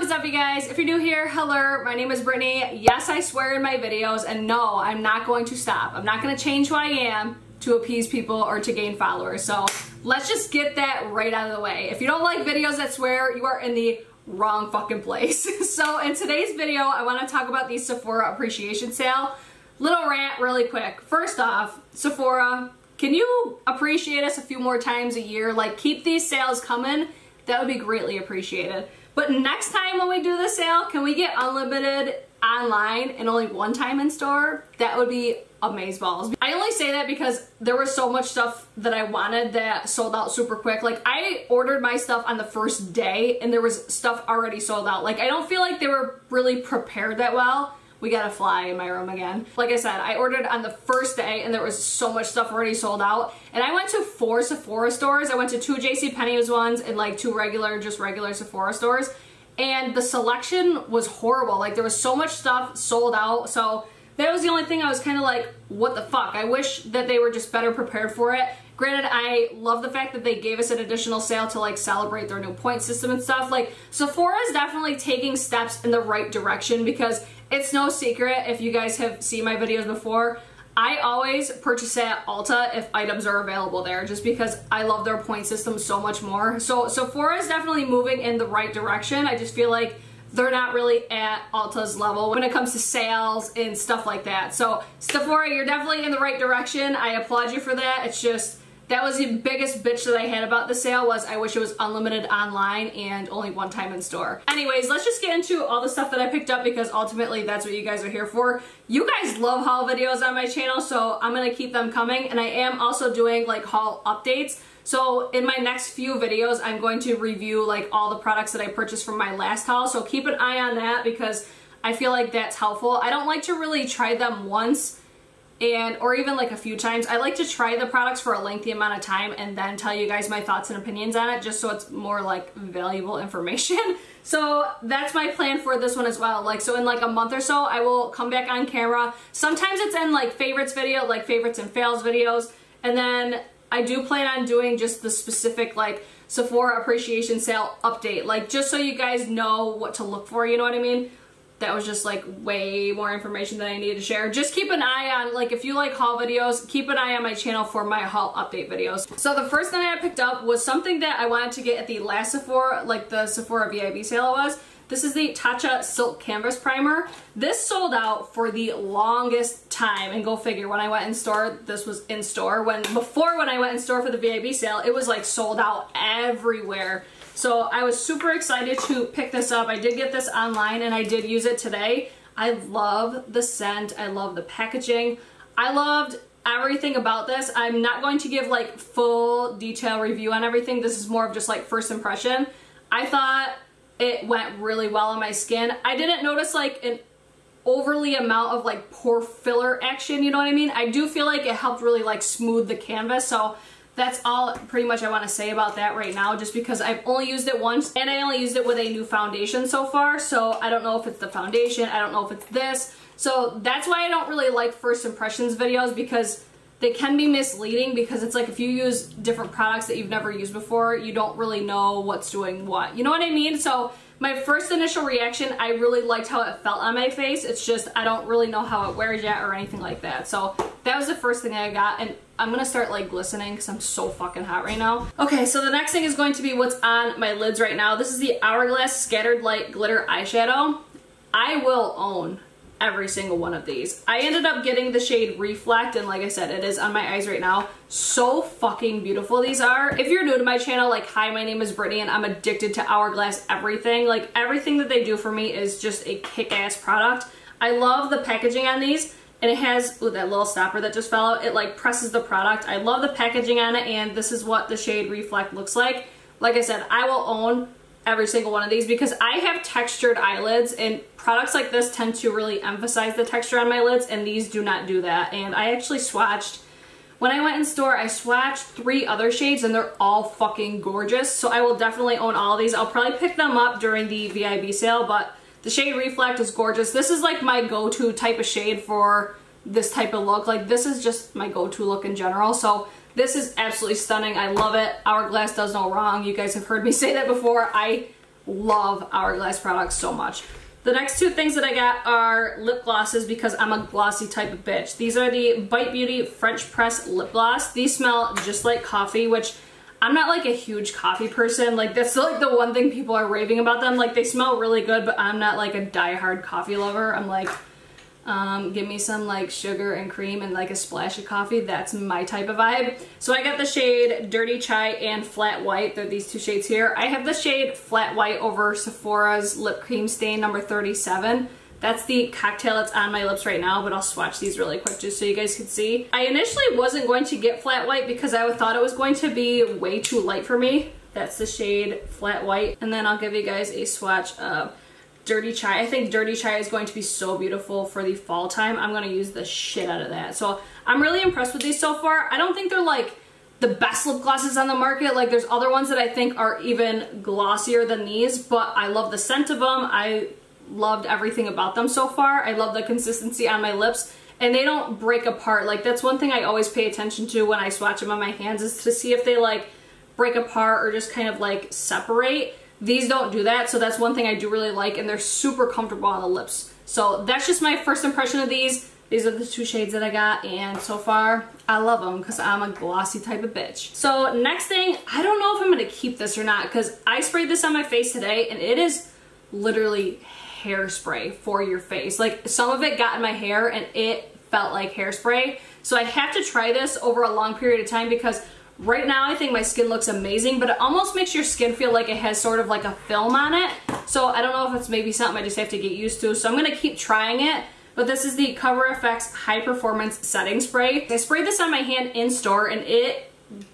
What's up, you guys? If you're new here, hello, my name is Brittany. Yes, I swear in my videos, and no, I'm not going to stop. I'm not going to change who I am to appease people or to gain followers. So let's just get that right out of the way. If you don't like videos that swear, you are in the wrong fucking place. So in today's video, I want to talk about the Sephora appreciation sale. Little rant really quick. First off, Sephora, can you appreciate us a few more times a year? Like, keep these sales coming. That would be greatly appreciated. But next time when we do the sale, can we get unlimited online and only one time in store? That would be amazeballs. I only say that because there was so much stuff that I wanted that sold out super quick. Like, I ordered my stuff on the first day and there was stuff already sold out. Like, I don't feel like they were really prepared that well. We got a fly in my room again. Like I said, I ordered on the first day and there was so much stuff already sold out. And I went to 4 Sephora stores. I went to 2 JCPenney's ones and like 2 regular Sephora stores. And the selection was horrible. Like, there was so much stuff sold out. So that was the only thing I was kind of like, what the fuck? I wish that they were just better prepared for it. Granted, I love the fact that they gave us an additional sale to like celebrate their new point system and stuff. Like, Sephora is definitely taking steps in the right direction, because it's no secret, if you guys have seen my videos before, I always purchase at Ulta if items are available there, just because I love their point system so much more. So Sephora is definitely moving in the right direction. I just feel like they're not really at Ulta's level when it comes to sales and stuff like that. So Sephora, you're definitely in the right direction. I applaud you for that. It's just, that was the biggest bitch that I had about the sale, was I wish it was unlimited online and only one time in store. Anyways, let's just get into all the stuff that I picked up, because ultimately that's what you guys are here for. You guys love haul videos on my channel, so I'm gonna keep them coming. And I am also doing like haul updates. So in my next few videos, I'm going to review like all the products that I purchased from my last haul. So keep an eye on that, because I feel like that's helpful. I don't like to really try them once or even like a few times. I like to try the products for a lengthy amount of time and then tell you guys my thoughts and opinions on it, just so it's more like valuable information. So that's my plan for this one as well. Like, so in like a month or so, I will come back on camera. Sometimes it's in like favorites video, like favorites and fails videos. And then I do plan on doing just the specific like Sephora appreciation sale update, like just so you guys know what to look for, you know what I mean? That was just like way more information than I needed to share. Just keep an eye on, like, if you like haul videos, keep an eye on my channel for my haul update videos. So the first thing I picked up was something that I wanted to get at the last Sephora, like the Sephora VIB sale it was. This is the Tatcha Silk Canvas Primer. This sold out for the longest time, and go figure, when I went in store, this was in store. Before when I went in store for the VIB sale, it was like sold out everywhere. So I was super excited to pick this up. I did get this online and I did use it today. I love the scent. I love the packaging. I loved everything about this. I'm not going to give like full detail review on everything. This is more of just like first impression. I thought it went really well on my skin. I didn't notice like an overly amount of like pore filler action, you know what I mean? I do feel like it helped really like smooth the canvas. So that's all pretty much I want to say about that right now, just because I've only used it once and I only used it with a new foundation so far. So I don't know if it's the foundation, I don't know if it's this. So that's why I don't really like first impressions videos, because they can be misleading, because it's like if you use different products that you've never used before, you don't really know what's doing what. You know what I mean? So my first initial reaction, I really liked how it felt on my face. It's just I don't really know how it wears yet or anything like that. So that was the first thing I got, and I'm gonna start like glistening because I'm so fucking hot right now. Okay, so the next thing is going to be what's on my lids right now. This is the Hourglass Scattered Light Glitter Eyeshadow. I will own every single one of these. I ended up getting the shade Reflect, and like I said, it is on my eyes right now. So fucking beautiful these are. If you're new to my channel, like, hi, my name is Brittany and I'm addicted to Hourglass everything. Like, everything that they do for me is just a kick-ass product. I love the packaging on these, and it has, ooh, that little stopper that just fell out. It like presses the product. I love the packaging on it, and this is what the shade Reflect looks like. Like I said, I will own every single one of these because I have textured eyelids, and products like this tend to really emphasize the texture on my lids, and these do not do that. And I actually swatched, when I went in store, I swatched 3 other shades and they're all fucking gorgeous. So I will definitely own all of these. I'll probably pick them up during the VIB sale, but the shade Reflect is gorgeous. This is like my go-to type of shade for this type of look. Like, this is just my go-to look in general. So this is absolutely stunning. I love it. Hourglass does no wrong. You guys have heard me say that before. I love Hourglass products so much. The next two things that I got are lip glosses because I'm a glossy type of bitch. These are the Bite Beauty French Press Lip Gloss. These smell just like coffee, which I'm not like a huge coffee person. Like that's like the one thing people are raving about them. Like they smell really good, but I'm not like a diehard coffee lover. I'm like, give me some like sugar and cream and like a splash of coffee. That's my type of vibe. So I got the shade Dirty Chai and Flat White. They're these two shades here. I have the shade Flat White over Sephora's Lip Cream Stain number 37. That's the cocktail that's on my lips right now, but I'll swatch these really quick just so you guys can see. I initially wasn't going to get Flat White because I thought it was going to be way too light for me. That's the shade Flat White. And then I'll give you guys a swatch of Dirty Chai. I think Dirty Chai is going to be so beautiful for the fall time. I'm going to use the shit out of that. So I'm really impressed with these so far. I don't think they're like the best lip glosses on the market. Like there's other ones that I think are even glossier than these, but I love the scent of them. I loved everything about them so far. I love the consistency on my lips and they don't break apart. Like that's one thing I always pay attention to when I swatch them on my hands is to see if they like break apart or just kind of like separate. These don't do that, so that's one thing I do really like, and they're super comfortable on the lips. So that's just my first impression of these. These are the two shades that I got, and so far, I love them because I'm a glossy type of bitch. So next thing, I don't know if I'm going to keep this or not because I sprayed this on my face today, and it is literally hairspray for your face. Like, some of it got in my hair, and it felt like hairspray. So I have to try this over a long period of time because right now I think my skin looks amazing, but it almost makes your skin feel like it has sort of like a film on it. So I don't know if it's maybe something I just have to get used to. So I'm going to keep trying it. But this is the Cover FX High Performance Setting Spray. I sprayed this on my hand in store and it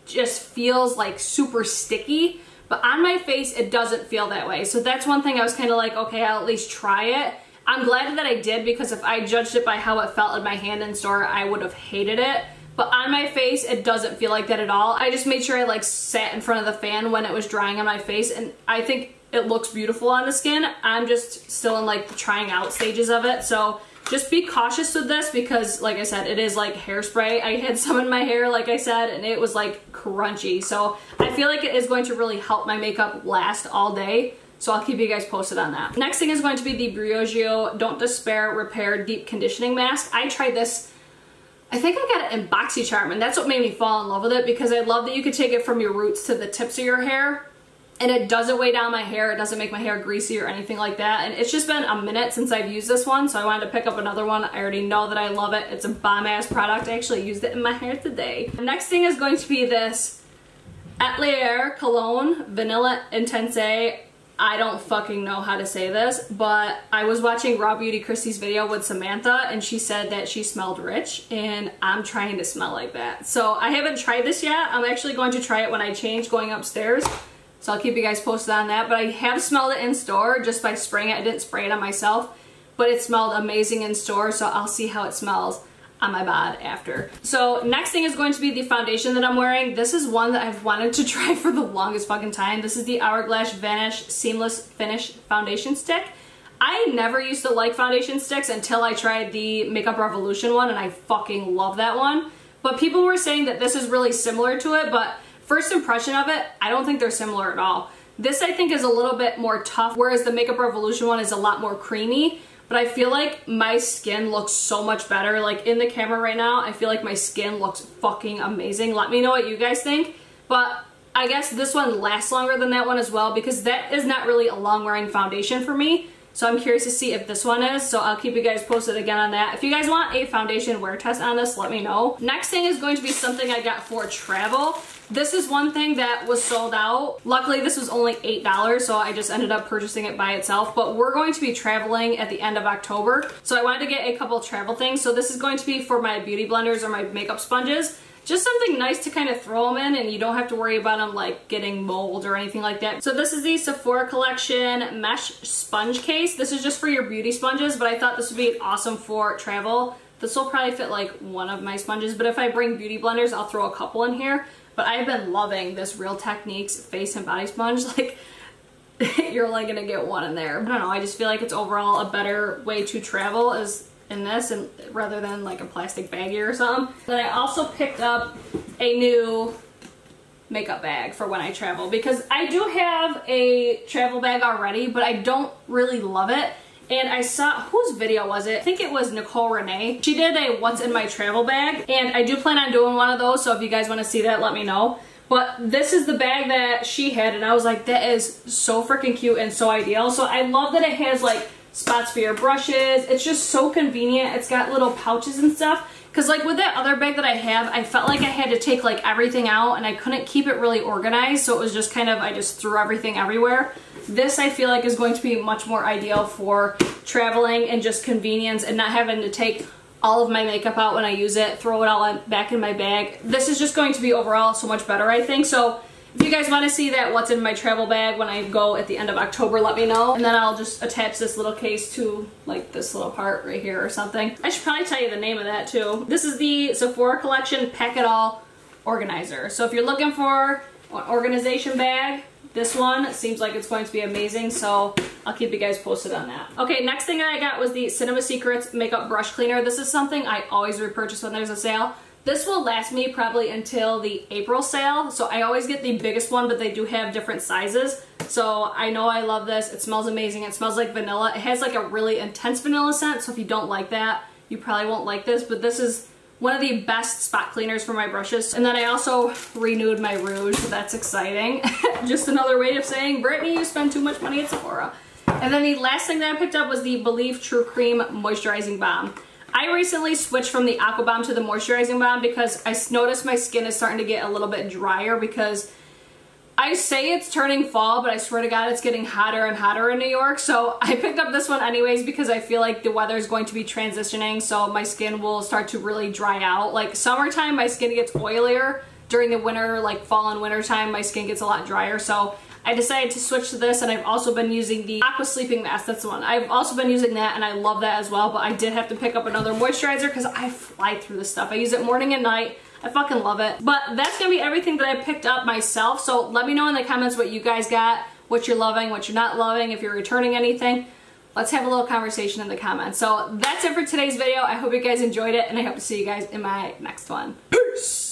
just feels like super sticky. But on my face, it doesn't feel that way. So that's one thing I was kind of like, okay, I'll at least try it. I'm glad that I did because if I judged it by how it felt in my hand in store, I would have hated it. But on my face, it doesn't feel like that at all. I just made sure I like sat in front of the fan when it was drying on my face, and I think it looks beautiful on the skin. I'm just still in like the trying out stages of it. So just be cautious with this because like I said, it is like hairspray. I had some in my hair, like I said, and it was like crunchy. So I feel like it is going to really help my makeup last all day. So I'll keep you guys posted on that. Next thing is going to be the Briogeo Don't Despair Repair Deep Conditioning Mask. I tried this, I think I got it in BoxyCharm, and that's what made me fall in love with it because I love that you could take it from your roots to the tips of your hair and it doesn't weigh down my hair. It doesn't make my hair greasy or anything like that. And it's just been a minute since I've used this one, so I wanted to pick up another one. I already know that I love it. It's a bomb-ass product. I actually used it in my hair today. The next thing is going to be this Atelier Cologne Vanilla Intense. I don't fucking know how to say this, but I was watching Raw Beauty Christie's video with Samantha and she said that she smelled rich and I'm trying to smell like that. So I haven't tried this yet. I'm actually going to try it when I change going upstairs. So I'll keep you guys posted on that, but I have smelled it in store just by spraying it. I didn't spray it on myself, but it smelled amazing in store, so I'll see how it smells on my bod after. So next thing is going to be the foundation that I'm wearing. This is one that I've wanted to try for the longest fucking time. This is the Hourglass Vanish Seamless Finish Foundation Stick. I never used to like foundation sticks until I tried the Makeup Revolution one, and I fucking love that one. But people were saying that this is really similar to it, but first impression of it, I don't think they're similar at all. This I think is a little bit more tough, whereas the Makeup Revolution one is a lot more creamy. But I feel like my skin looks so much better. Like in the camera right now, I feel like my skin looks fucking amazing. Let me know what you guys think. But I guess this one lasts longer than that one as well because that is not really a long wearing foundation for me. So I'm curious to see if this one is. So I'll keep you guys posted again on that. If you guys want a foundation wear test on this, let me know. Next thing is going to be something I got for travel. This is one thing that was sold out. Luckily, this was only $8, so I just ended up purchasing it by itself. But we're going to be traveling at the end of October, so I wanted to get a couple travel things. So this is going to be for my beauty blenders or my makeup sponges. Just something nice to kind of throw them in and you don't have to worry about them like getting mold or anything like that. So this is the Sephora Collection Mesh Sponge Case. This is just for your beauty sponges, but I thought this would be awesome for travel. This will probably fit like one of my sponges, but if I bring beauty blenders, I'll throw a couple in here. But I've been loving this Real Techniques face and body sponge. Like, you're only gonna get one in there. I don't know, I just feel like it's overall a better way to travel is in this and rather than like a plastic baggie or something. Then I also picked up a new makeup bag for when I travel, because I do have a travel bag already, but I don't really love it. And I saw, whose video was it? I think it was Nicole Renee. She did a what's in my travel bag, and I do plan on doing one of those, so if you guys want to see that, let me know. But this is the bag that she had, and I was like, that is so freaking cute and so ideal. So I love that it has like spots for your brushes. It's just so convenient. It's got little pouches and stuff. Because like with that other bag that I have, I felt like I had to take like everything out and I couldn't keep it really organized. So it was just kind of, I just threw everything everywhere. This I feel like is going to be much more ideal for traveling and just convenience and not having to take all of my makeup out when I use it, throw it all back in my bag. This is just going to be overall so much better, I think. So if you guys want to see that what's in my travel bag when I go at the end of October, let me know. And then I'll just attach this little case to like this little part right here or something. I should probably tell you the name of that too. This is the Sephora collection Pack It All Organizer. So if you're looking for an organization bag, this one seems like it's going to be amazing, so I'll keep you guys posted on that. Okay, next thing that I got was the Cinema Secrets Makeup Brush Cleaner. This is something I always repurchase when there's a sale. This will last me probably until the April sale, so I always get the biggest one, but they do have different sizes. So I know I love this. It smells amazing. It smells like vanilla. It has like a really intense vanilla scent, so if you don't like that, you probably won't like this, but this is one of the best spot cleaners for my brushes. And then I also renewed my rouge, so that's exciting. Just another way of saying, Brittany, you spend too much money at Sephora. And then the last thing that I picked up was the Believe True Cream Moisturizing Balm. I recently switched from the Aqua Balm to the Moisturizing Balm because I noticed my skin is starting to get a little bit drier, because I say it's turning fall, but I swear to God it's getting hotter and hotter in New York. So I picked up this one anyways because I feel like the weather is going to be transitioning, so my skin will start to really dry out. Like summertime, my skin gets oilier. During the winter, like fall and winter time, my skin gets a lot drier. So I decided to switch to this, and I've also been using the Aqua Sleeping Mask. That's the one. I've also been using that, and I love that as well, but I did have to pick up another moisturizer because I fly through this stuff. I use it morning and night. I fucking love it. But that's gonna be everything that I picked up myself. So let me know in the comments what you guys got, what you're loving, what you're not loving, if you're returning anything. Let's have a little conversation in the comments. So that's it for today's video. I hope you guys enjoyed it, and I hope to see you guys in my next one. Peace!